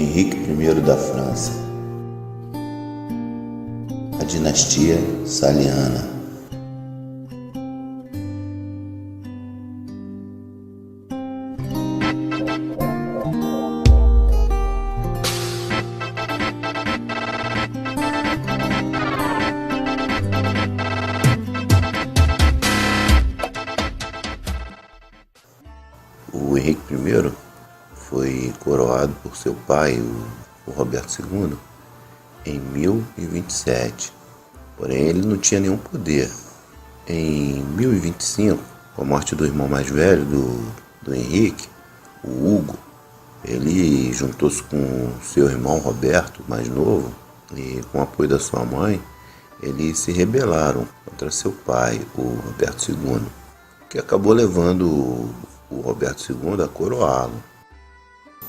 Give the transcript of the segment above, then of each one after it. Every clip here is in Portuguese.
Henrique I da França. A dinastia Saliana. O Henrique I foi coroado por seu pai, o Roberto II, em 1027, porém ele não tinha nenhum poder. Em 1025, com a morte do irmão mais velho do Henrique, o Hugo, ele juntou-se com seu irmão Roberto, mais novo, e com o apoio da sua mãe, eles se rebelaram contra seu pai, o Roberto II, que acabou levando o Roberto II a coroá-lo.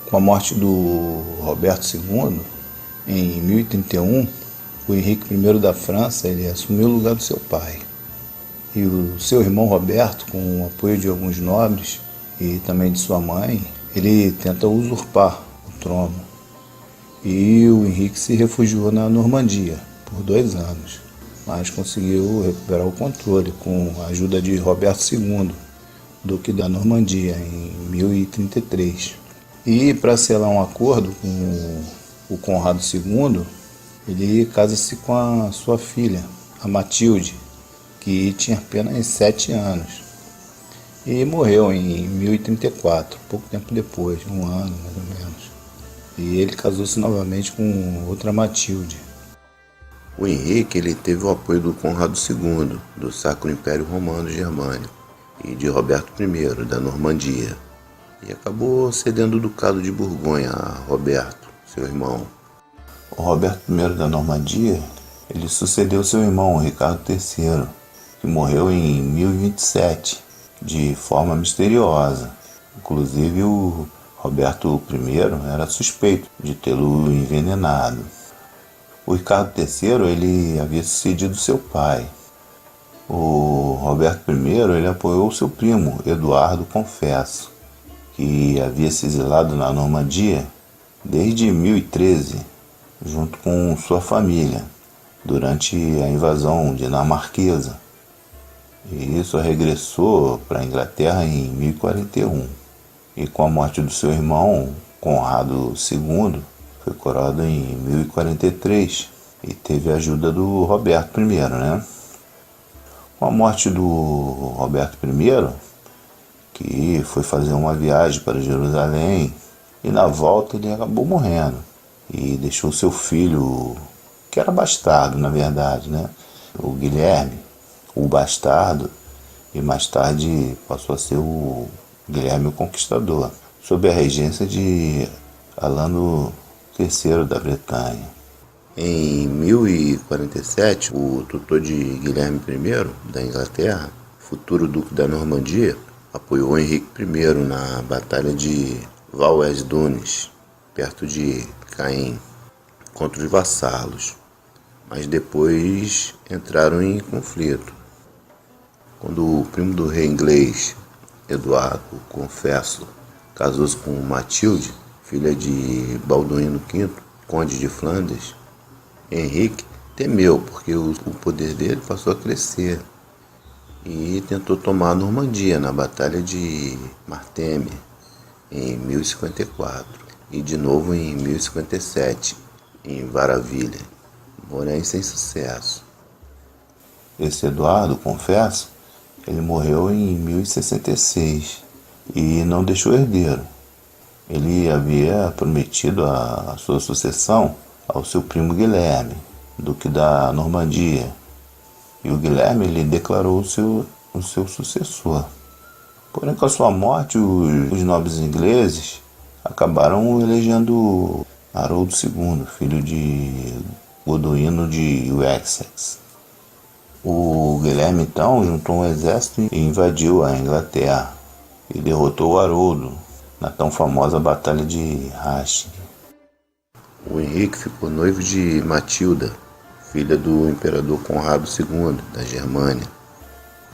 Com a morte do Roberto II, em 1031, o Henrique I da França ele assumiu o lugar do seu pai. E o seu irmão Roberto, com o apoio de alguns nobres e também de sua mãe, ele tenta usurpar o trono. E o Henrique se refugiou na Normandia por 2 anos, mas conseguiu recuperar o controle com a ajuda de Roberto II, duque da Normandia, em 1033. E para selar um acordo com o Conrado II, ele casa-se com a sua filha, a Matilde, que tinha apenas 7 anos. E morreu em 1034, pouco tempo depois, 1 ano mais ou menos. E ele casou-se novamente com outra Matilde. O Henrique ele teve o apoio do Conrado II, do Sacro Império Romano Germânico, e de Roberto I, da Normandia, e acabou cedendo o Ducado de Borgonha a Roberto, seu irmão. O Roberto I da Normandia, ele sucedeu seu irmão, Ricardo III, que morreu em 1027, de forma misteriosa. Inclusive o Roberto I era suspeito de tê-lo envenenado. O Ricardo III ele havia sucedido seu pai. O Roberto I ele apoiou seu primo, Eduardo Confesso, que havia se exilado na Normandia desde 1013, junto com sua família, durante a invasão dinamarquesa. E isso regressou para a Inglaterra em 1041. E com a morte do seu irmão, Conrado II, foi coroado em 1043 e teve a ajuda do Roberto I, né? Com a morte do Roberto I, que foi fazer uma viagem para Jerusalém, e na volta ele acabou morrendo e deixou seu filho, que era bastardo na verdade, né? O Guilherme, o bastardo, e mais tarde passou a ser o Guilherme o Conquistador, sob a regência de Alano III da Bretanha. Em 1047, o tutor de Guilherme I, da Inglaterra, futuro duque da Normandia, apoiou Henrique I na Batalha de Val-es-Dunes, perto de Caen, contra os vassalos, mas depois entraram em conflito. Quando o primo do rei inglês, Eduardo Confesso, casou-se com Matilde, filha de Balduíno V, conde de Flandres, Henrique temeu, porque o poder dele passou a crescer e tentou tomar a Normandia na Batalha de Marteme, em 1054, e de novo em 1057, em Varaville, porém sem sucesso. Esse Eduardo, confesso, ele morreu em 1066 e não deixou herdeiro. Ele havia prometido a sua sucessão ao seu primo Guilherme, duque da Normandia, e o Guilherme ele declarou o seu sucessor. Porém, com a sua morte, os nobres ingleses acabaram elegendo Haroldo II, filho de Godoino de Wessex. O Guilherme então juntou um exército e invadiu a Inglaterra e derrotou Haroldo na tão famosa Batalha de Hastings. O Henrique ficou noivo de Matilda, filha do imperador Conrado II, da Germânia.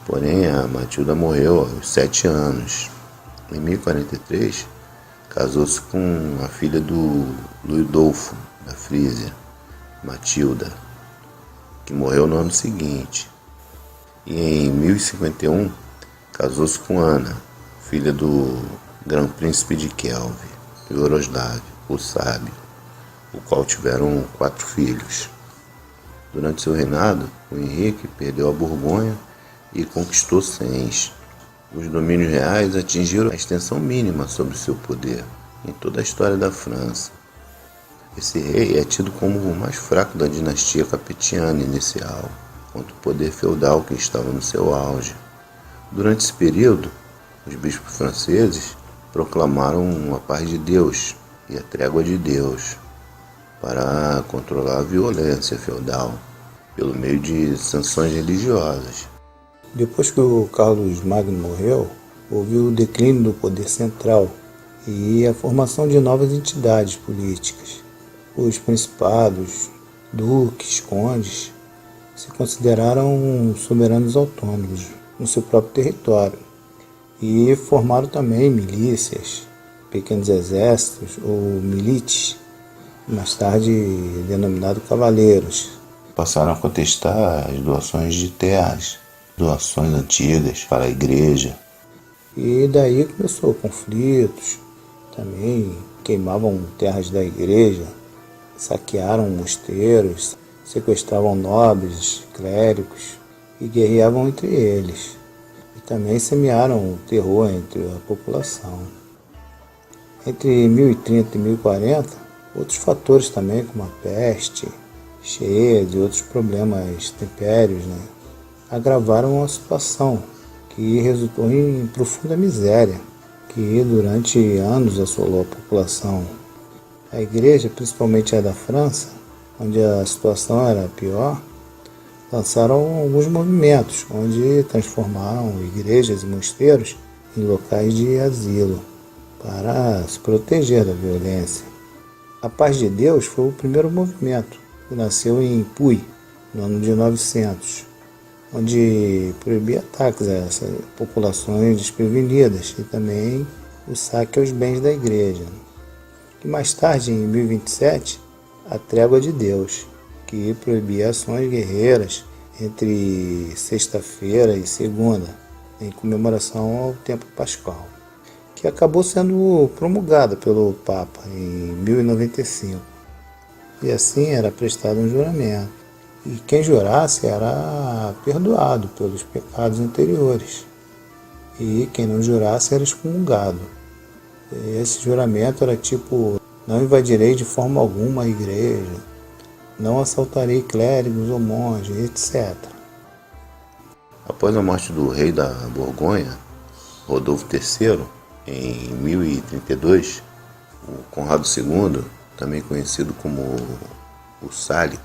Porém, a Matilda morreu aos 7 anos. Em 1043, Casou-se com a filha do Luidolfo da Frísia, Matilda, que morreu no ano seguinte. E em 1051 casou-se com Ana, filha do Grão Príncipe de Kelv, Yaroslav, o Sábio, o qual tiveram 4 filhos. Durante seu reinado, o Henrique perdeu a Borgonha e conquistou Sens. Os domínios reais atingiram a extensão mínima sobre seu poder em toda a história da França. Esse rei é tido como o mais fraco da dinastia capetiana inicial, contra o poder feudal que estava no seu auge. Durante esse período, os bispos franceses proclamaram a paz de Deus e a trégua de Deus para controlar a violência feudal pelo meio de sanções religiosas. Depois que o Carlos Magno morreu, houve o declínio do poder central e a formação de novas entidades políticas. Os principados, duques, condes se consideraram soberanos autônomos no seu próprio território e formaram também milícias, pequenos exércitos ou milites, mais tarde denominados cavaleiros. Passaram a contestar as doações de terras, doações antigas para a igreja. E daí começou conflitos, também queimavam terras da igreja, saquearam mosteiros, sequestravam nobres, clérigos e guerreavam entre eles. E também semearam o terror entre a população. Entre 1030 e 1040, outros fatores também, como a peste, cheias e outros problemas tempéreos, agravaram a situação, que resultou em profunda miséria, que durante anos assolou a população. A igreja, principalmente a da França, onde a situação era pior, lançaram alguns movimentos, onde transformaram igrejas e mosteiros em locais de asilo, para se proteger da violência. A Paz de Deus foi o primeiro movimento, que nasceu em Puy, no ano de 900, onde proibia ataques a essas populações desprevenidas e também o saque aos bens da igreja. E mais tarde, em 1027, a Trégua de Deus, que proibia ações guerreiras entre sexta-feira e segunda, em comemoração ao tempo pascal, que acabou sendo promulgada pelo Papa em 1095. E assim era prestado um juramento, e quem jurasse era perdoado pelos pecados anteriores, e quem não jurasse era excomungado. Esse juramento era tipo: não invadirei de forma alguma a igreja, não assaltarei clérigos ou monges, etc. Após a morte do rei da Borgonha, Rodolfo III, em 1032, o Conrado II, também conhecido como o Sálico,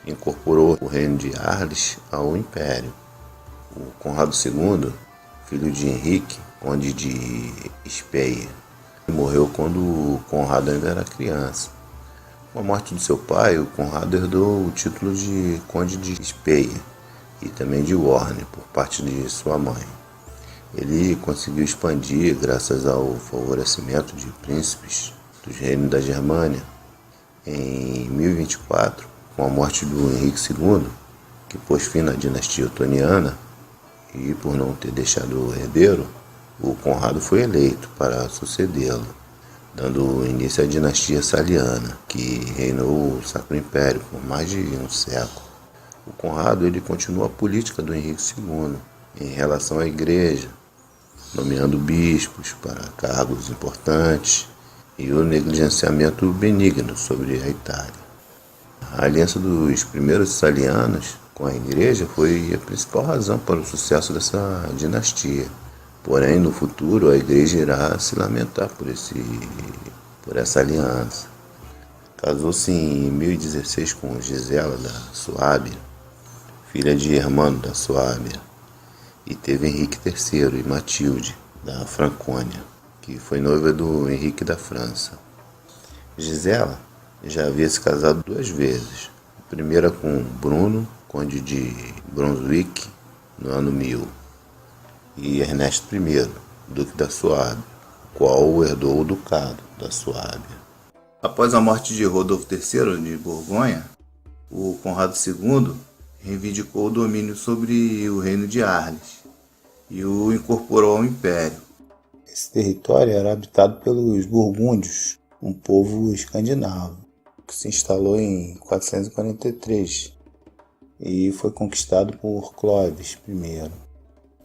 incorporou o reino de Arles ao Império. O Conrado II, filho de Henrique, conde de Speyer, morreu quando Conrado ainda era criança. Com a morte de seu pai, o Conrado herdou o título de conde de Speyer e também de Warne, por parte de sua mãe. Ele conseguiu expandir graças ao favorecimento de príncipes dos reinos da Germânia. Em 1024, com a morte do Henrique II, que pôs fim na dinastia otoniana, e por não ter deixado herdeiro, o Conrado foi eleito para sucedê-lo, dando início à dinastia Saliana, que reinou o Sacro Império por mais de um século. O Conrado continuou a política do Henrique II em relação à igreja, nomeando bispos para cargos importantes e o negligenciamento benigno sobre a Itália. A aliança dos primeiros salianos com a igreja foi a principal razão para o sucesso dessa dinastia. Porém, no futuro, a igreja irá se lamentar por essa aliança. Casou-se em 1016 com Gisela da Suábia, filha de Hermano da Suábia, e teve Henrique III e Matilde da Francônia, que foi noiva do Henrique da França. Gisela já havia se casado 2 vezes, a primeira com Bruno, conde de Brunswick, no ano 1000, e Ernesto I, duque da Suábia, qual herdou o ducado. da Suábia. Após a morte de Rodolfo III de Borgonha, o Conrado II reivindicou o domínio sobre o reino de Arles e o incorporou ao império. Esse território era habitado pelos burgúndios, um povo escandinavo, que se instalou em 443 e foi conquistado por Clovis I.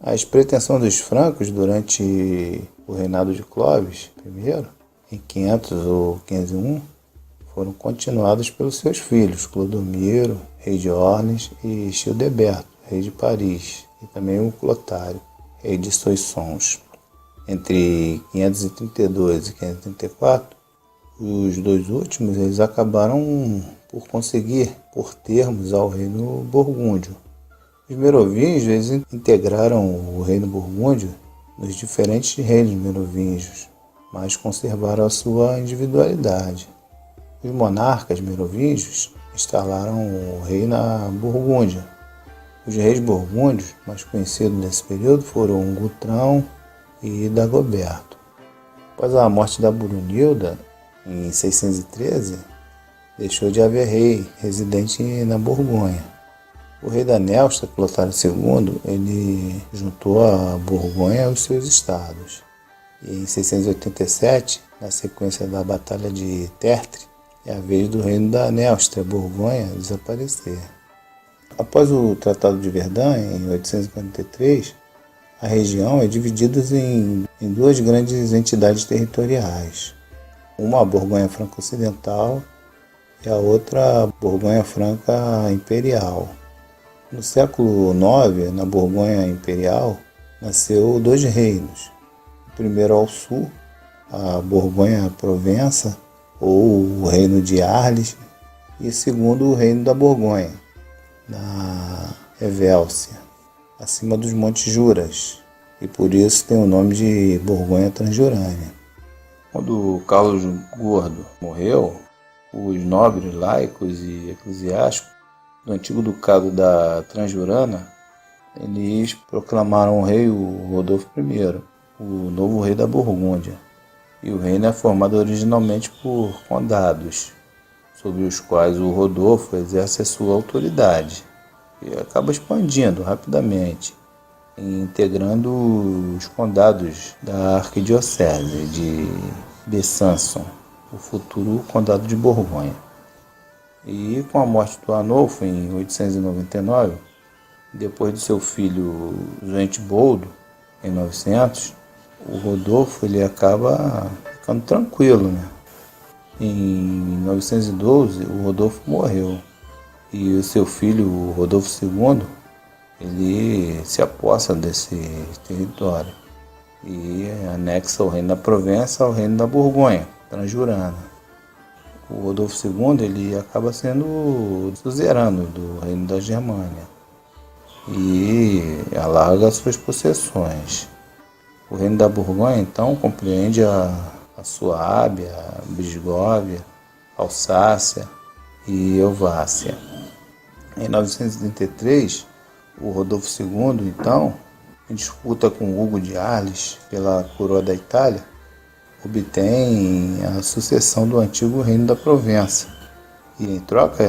As pretensões dos francos durante o reinado de Clovis I, em 500 ou 501, foram continuadas pelos seus filhos, Clodomiro, rei de Orleans, e Childeberto, rei de Paris, e também o Clotário, rei de Soissons. Entre 532 e 534, os dois últimos eles acabaram por conseguir por termos ao reino burgúndio. Os merovingios eles integraram o reino burgúndio nos diferentes reinos merovingios, mas conservaram a sua individualidade. Os monarcas merovingios instalaram o rei na Burgúndia. Os reis burgúndios mais conhecidos nesse período foram Gutrão e Dagoberto. Após a morte da Brunilda, em 613, deixou de haver rei residente na Borgonha. O rei da Nélstica, Clotário II, ele juntou a Borgonha aos seus estados. E em 687, na sequência da Batalha de Tertre, é a vez do reino da Nélstica, Borgonha, desaparecer. Após o Tratado de Verdun, em 843, a região é dividida em duas grandes entidades territoriais. Uma a Borgonha Franca Ocidental e a outra a Borgonha Franca Imperial. No século IX, na Borgonha Imperial, nasceu dois reinos. O primeiro ao sul, a Borgonha Provença, ou o reino de Arles, e o segundo, o reino da Borgonha, na Evélcia, acima dos Montes Juras, e por isso tem o nome de Borgonha Transjurânia. Quando Carlos Gordo morreu, os nobres laicos e eclesiásticos do antigo ducado da Transjurana, eles proclamaram o rei o Rodolfo I, o novo rei da Burgúndia. E o reino é formado originalmente por condados, sobre os quais o Rodolfo exerce a sua autoridade e acaba expandindo rapidamente, integrando os condados da arquidiocese de Besançon, o futuro condado de Borgonha. E com a morte do Arnulfo em 899, depois de seu filho Zoentboldo em 900, o Rodolfo ele acaba ficando tranquilo, né? Em 912, o Rodolfo morreu e o seu filho, o Rodolfo II, ele se apossa desse território e anexa o reino da Provença ao reino da Borgonha, Transjurana. O Rodolfo II ele acaba sendo o suzerano do reino da Germânia e alarga suas possessões. O reino da Borgonha, então, compreende a Suábia, a Brisgóvia, Alsácia e Elvácia. Em 933, o Rodolfo II, então, em disputa com Hugo de Arles pela coroa da Itália, obtém a sucessão do antigo reino da Provença e, em troca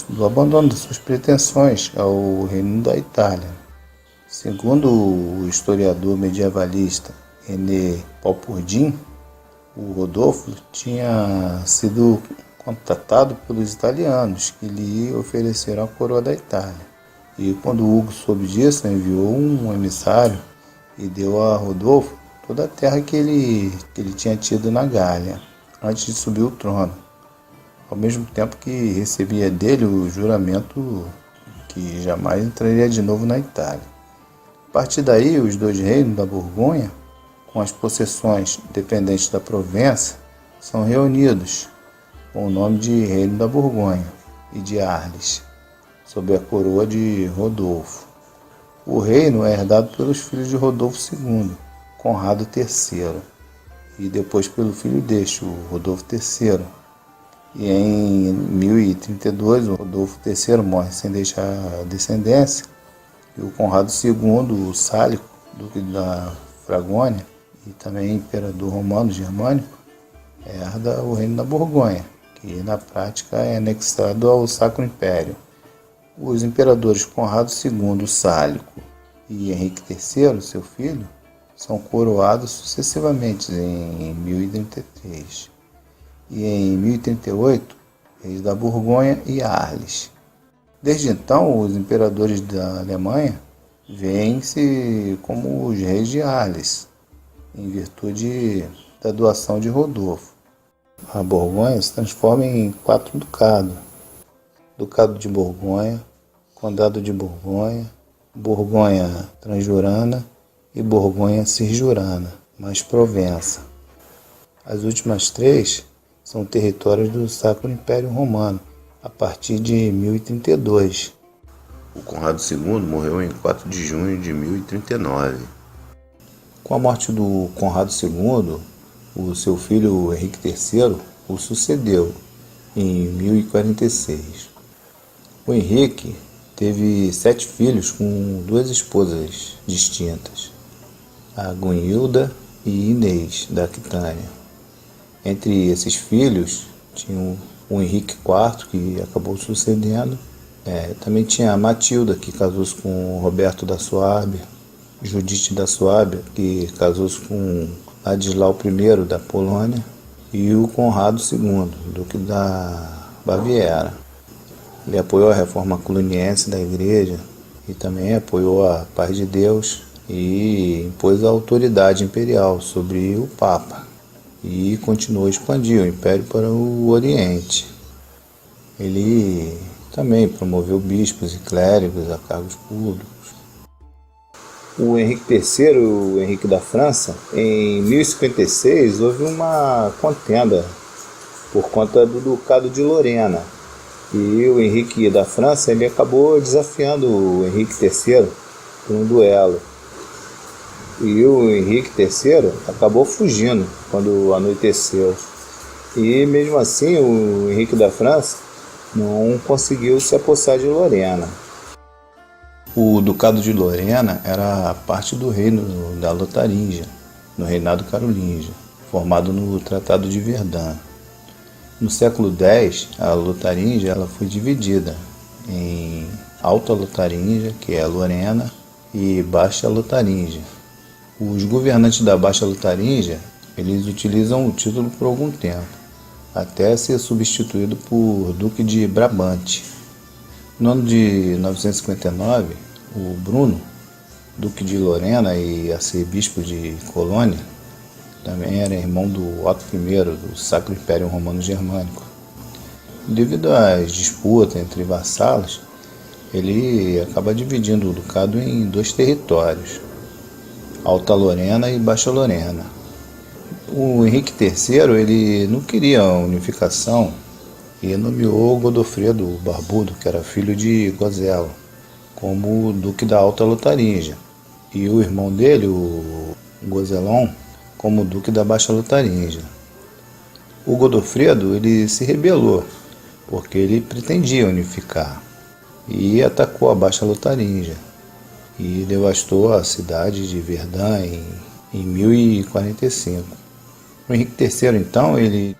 do abandono de suas pretensões ao reino da Itália. Segundo o historiador medievalista René Palpurdin, o Rodolfo tinha sido contatado pelos italianos que lhe ofereceram a coroa da Itália. E quando Hugo soube disso, enviou um emissário e deu a Rodolfo toda a terra que ele tinha tido na Gália, antes de subir o trono, ao mesmo tempo que recebia dele o juramento que jamais entraria de novo na Itália. A partir daí, os dois reinos da Borgonha, com as possessões dependentes da Provença, são reunidos com o nome de Reino da Borgonha e de Arles, sob a coroa de Rodolfo. O reino é herdado pelos filhos de Rodolfo II, Conrado III, e depois pelo filho deste, o Rodolfo III. E em 1032, o Rodolfo III morre sem deixar descendência, e o Conrado II, o Sálico, duque da Fragônia, e também imperador romano germânico, herda o reino da Borgonha, que na prática é anexado ao Sacro Império. Os imperadores Conrado II Sálico e Henrique III, seu filho, são coroados sucessivamente em 1033 e em 1038, reis da Borgonha e Arles. Desde então, os imperadores da Alemanha veem-se como os reis de Arles, em virtude da doação de Rodolfo. A Borgonha se transforma em 4 ducados: Ducado de Borgonha, Condado de Borgonha, Borgonha Transjurana e Borgonha Cisjurana, mais Provença. As últimas 3 são territórios do Sacro Império Romano, a partir de 1032. O Conrado II morreu em 4 de junho de 1039. Com a morte do Conrado II, o seu filho Henrique III o sucedeu em 1046. O Henrique teve 7 filhos com 2 esposas distintas, a Gunilda e Inês da Aquitânia. Entre esses filhos tinha o Henrique IV, que acabou sucedendo. Também tinha a Matilda, que casou-se com Roberto da Suábia, Judite da Suábia, que casou-se com Ladislau I da Polônia, e o Conrado II, duque da Baviera. Ele apoiou a reforma cluniense da igreja e também apoiou a paz de Deus e impôs a autoridade imperial sobre o Papa e continuou a expandir o império para o Oriente. Ele também promoveu bispos e clérigos a cargos públicos. O Henrique III, o Henrique da França, em 1056 houve uma contenda por conta do Ducado de Lorena. E o Henrique da França ele acabou desafiando o Henrique III por um duelo. E o Henrique III acabou fugindo quando anoiteceu. E mesmo assim o Henrique da França não conseguiu se apossar de Lorena. O Ducado de Lorena era parte do reino da Lotaringia, no reinado carolíngio, formado no Tratado de Verdun. No século X, a Lotaringia ela foi dividida em Alta Lotaringia, que é a Lorena, e Baixa Lotaringia. Os governantes da Baixa Lotaringia, eles utilizam o título por algum tempo, até ser substituído por Duque de Brabante. No ano de 959, o Bruno, Duque de Lorena e arcebispo de Colônia, também era irmão do Otto I, do Sacro Império Romano Germânico. Devido às disputas entre vassalos, ele acaba dividindo o ducado em 2 territórios, Alta Lorena e Baixa Lorena. O Henrique III ele não queria a unificação e nomeou Godofredo Barbudo, que era filho de Gozelo, como Duque da Alta Lotaringia, e o irmão dele, o Gozelon, como Duque da Baixa Lotaringia. O Godofredo ele se rebelou, porque ele pretendia unificar, e atacou a Baixa Lotaringia, e devastou a cidade de Verdun em 1045. O Henrique III, então, ele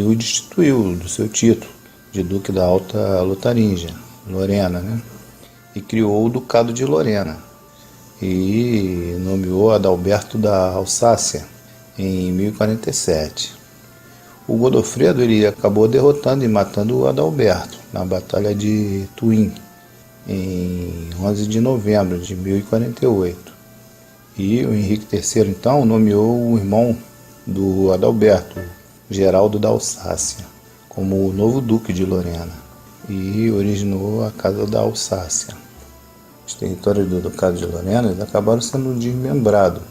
o destituiu do seu título de Duque da Alta Lotaringia, Lorena, né? E criou o Ducado de Lorena, e nomeou Adalberto da Alsácia em 1047. O Godofredo ele acabou derrotando e matando o Adalberto na Batalha de Tuim, em 11 de novembro de 1048. E o Henrique III, então, nomeou o irmão do Adalberto, Geraldo da Alsácia, como o novo Duque de Lorena, e originou a Casa da Alsácia. Os territórios do Ducado de Lorena acabaram sendo desmembrados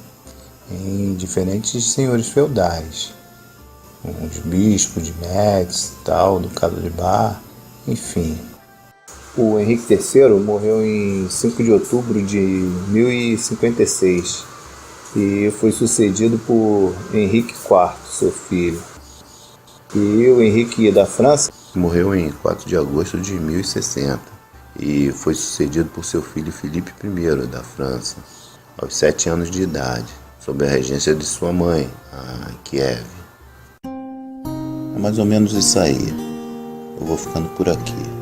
em diferentes senhores feudais, os bispos de Metz, tal, Ducado de Bar, enfim. O Henrique III morreu em 5 de outubro de 1056 e foi sucedido por Henrique IV, seu filho. E o Henrique da França morreu em 4 de agosto de 1060 e foi sucedido por seu filho Filipe I da França, aos 7 anos de idade. sob a regência de sua mãe, a Kiev. É mais ou menos isso aí. Eu vou ficando por aqui.